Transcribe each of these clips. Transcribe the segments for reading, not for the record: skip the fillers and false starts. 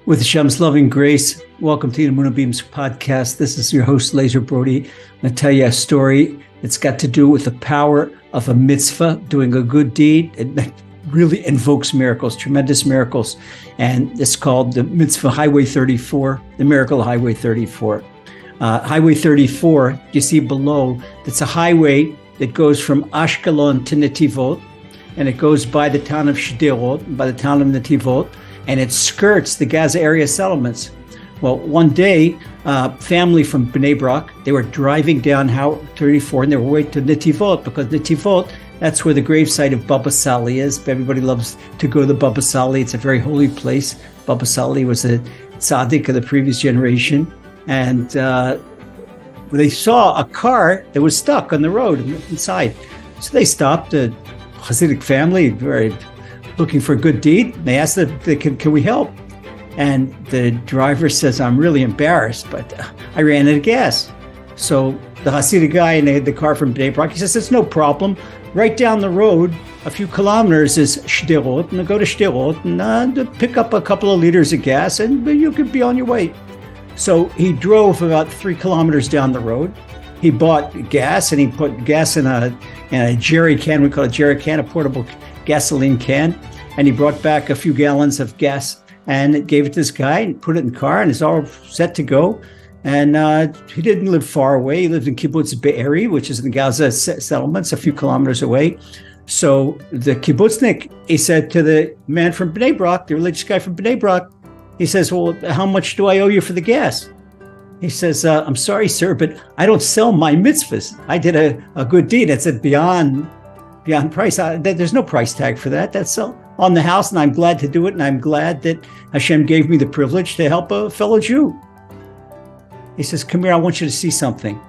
With Hashem's loving grace, welcome to the Emunah Beams podcast. This is your host, Laser Brody. I'm going to tell you a story that's got to do with the power of a mitzvah, doing a good deed. It really invokes miracles, tremendous miracles. And it's called the mitzvah Highway 34, the miracle of Highway 34. Highway 34, you see below, it's a highway that goes from Ashkelon to Netivot, and it goes by the town of Shderot, by the town of Netivot, and it skirts the Gaza area settlements. Well, one day, family from Bnei Brak, they were driving down Highway 34, and they were way to Netivot, because Netivot, that's where the gravesite of Baba Sali is. Everybody loves to go to Baba Sali. It's a very holy place. Baba Sali was a tzaddik of the previous generation. And they saw a car that was stuck on the road inside. So they stopped, a Hasidic family, very looking for a good deed. They asked them, can we help? And the driver says, I'm really embarrassed, but I ran out of gas. So the Hasidic guy in the car from Bnei Brak, he says, it's no problem. Right down the road, a few kilometers is Shderot, and go to Shderot and pick up a couple of liters of gas, and you could be on your way. So he drove about 3 kilometers down the road. He bought gas, and he put gas in a jerry can. We call it a jerry can, a portable gasoline can. And he brought back a few gallons of gas and gave it to this guy and put it in the car, and it's all set to go. And he didn't live far away. He lived in Kibbutz Be'eri, which is in the Gaza settlements, a few kilometers away. So the kibbutznik, he said to the man from Bnei Brak, the religious guy from Bnei Brak, he says, well, how much do I owe you for the gas? He says, I'm sorry, sir, but I don't sell my mitzvahs. I did a good deed. It's beyond price. There's no price tag for that. That's on the house, and I'm glad to do it, and I'm glad that Hashem gave me the privilege to help a fellow Jew. He says, come here, I want you to see something.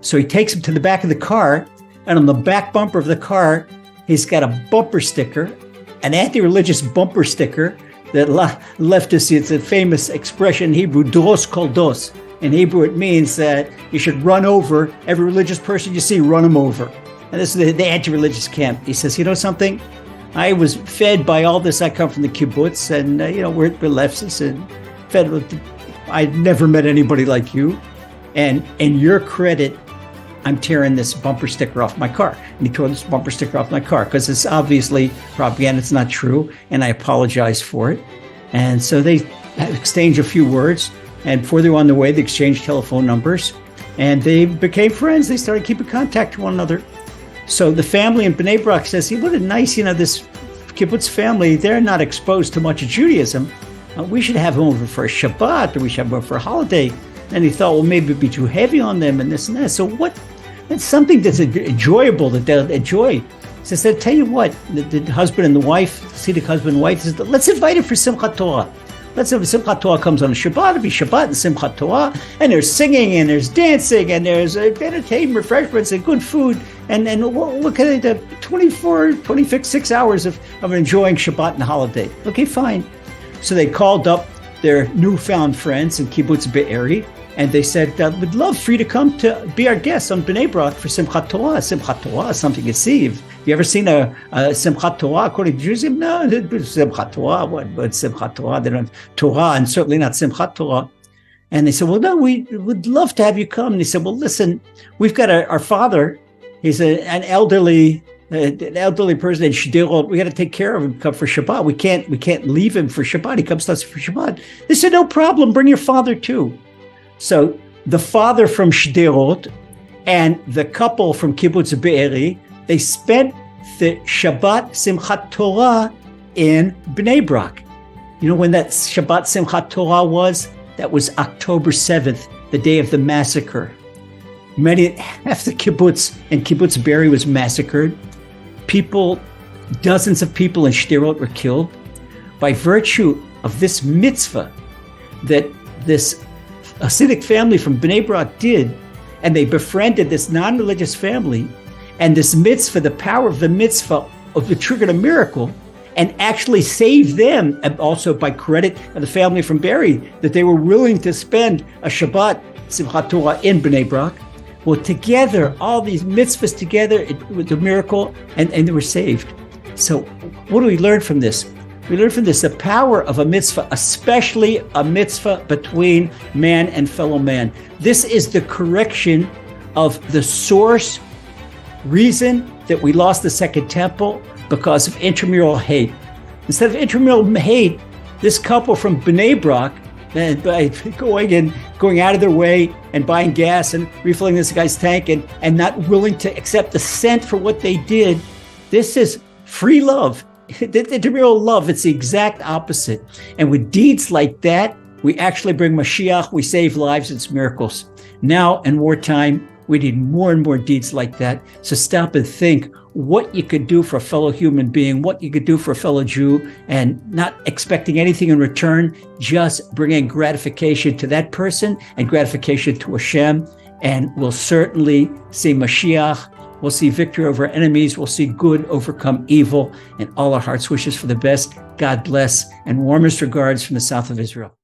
So he takes him to the back of the car, and on the back bumper of the car, he's got a bumper sticker, an anti-religious bumper sticker that leftists, it's a famous expression in Hebrew, dos kol dos. In Hebrew, it means that you should run over every religious person you see, run them over. And this is the anti-religious camp. He says, you know something? I was fed by all this. I come from the kibbutz, and we're leftists, and fed with. I never met anybody like you. And in your credit, I'm tearing this bumper sticker off my car. And he tore this bumper sticker off my car because it's obviously propaganda. It's not true. And I apologize for it. And so they exchanged a few words. And before they were on their way, they exchanged telephone numbers. And they became friends. They started keeping contact to one another. So the family in Bnei Brak says, what a nice, this kibbutz family, they're not exposed to much of Judaism. We should have them over for a Shabbat, or we should have them over for a holiday. And he thought, well, maybe it'd be too heavy on them and this and that. So that's something that's enjoyable, that they'll enjoy. So I said, tell you what, the husband and the wife, Hasidic husband and wife, says, let's invite him for Simchat Torah. Let's say Simchat Torah comes on a Shabbat, it'll be Shabbat and Simchat Torah, and there's singing, and there's dancing, and there's entertainment, refreshments, and good food, and look at it, 26 hours of enjoying Shabbat and holiday. Okay, fine. So they called up their newfound friends in Kibbutz Be'eri, and they said, we'd love for you to come to be our guests on Bnei Brak for Simchat Torah. Simchat Torah is something you see. Have you ever seen a Simchat Torah according to Judaism? No, Simchat Torah. What Simchat Torah? They don't have Torah, and certainly not Simchat Torah. And they said, well, no, we would love to have you come. And he said, well, listen, we've got our father. He's an elderly person in Shderot. We got to take care of him. Come for Shabbat. We can't leave him for Shabbat. He comes to us for Shabbat. They said, no problem. Bring your father too. So the father from Shderot and the couple from Kibbutz Be'eri, they spent the Shabbat Simchat Torah in Bnei Brak. You know when that Shabbat Simchat Torah was? That was October 7th, the day of the massacre. Half the kibbutz and Kibbutz Be'eri was massacred. Dozens of people in Shderot were killed by virtue of this mitzvah that this Hasidic family from Bnei Brak did, and they befriended this non-religious family, and this mitzvah, the power of the mitzvah, triggered a miracle, and actually saved them, and also by credit of the family from Be'eri, that they were willing to spend a Shabbat Simchat Torah in Bnei Brak. Well, together, all these mitzvahs together, it was a miracle, and they were saved. So what do we learn from this? We learn from this the power of a mitzvah, especially a mitzvah between man and fellow man. This is the correction of the source reason that we lost the Second Temple, because of intramural hate. Instead of intramural hate, this couple from Bnei Brak, by going out of their way and buying gas and refilling this guy's tank and not willing to accept the cent for what they did, this is free love. Intramural love, it's the exact opposite. And with deeds like that, we actually bring Mashiach, we save lives, it's miracles. Now, in wartime, we need more and more deeds like that. So stop and think what you could do for a fellow human being, what you could do for a fellow Jew, and not expecting anything in return, just bringing gratification to that person and gratification to Hashem. And we'll certainly see Mashiach. We'll see victory over enemies. We'll see good overcome evil, and all our hearts' wishes for the best. God bless, and warmest regards from the south of Israel.